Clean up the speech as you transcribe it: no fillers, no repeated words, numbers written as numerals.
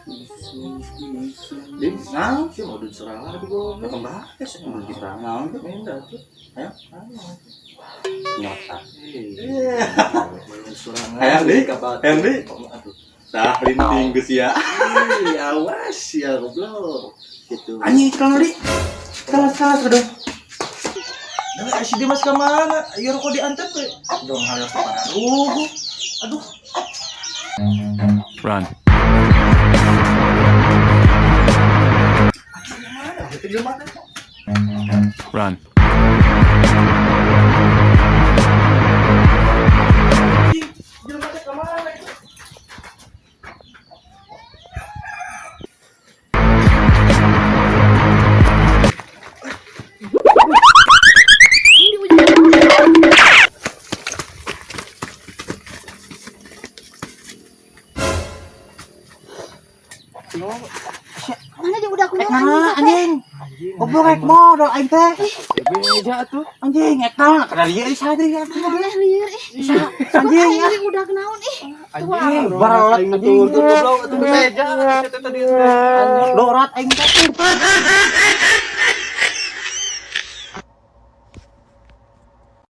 Dim, nah, sih mau diserang lagi gua. kembali sih mau diserang naon tuh. Minta tuh. Ayo, nyota. Iya. Serang. Hayang deui, hayang deui. Aduh. Tah linting geus ya. Ih, awas ya goblok. Gitu. Anjing Kang Li. Salah aduh. Nah, si Dimas ke mana? Ayo rokok diantar ke. Dong harus kepada. Aduh. Run. Itu dia mata. Run. Dia mata ke mana? Mana dia udah keluar Nah, anjing. Goblok rek mo do aing teh. Beja tuh. Anjing eta kada lieu di sadri ya. Boleh liur Anjing ya. Anjing udah kenaun Anjing, barat anjing anjing. tuh goblok tuh beja. Eta tadi. Dorat aing teh.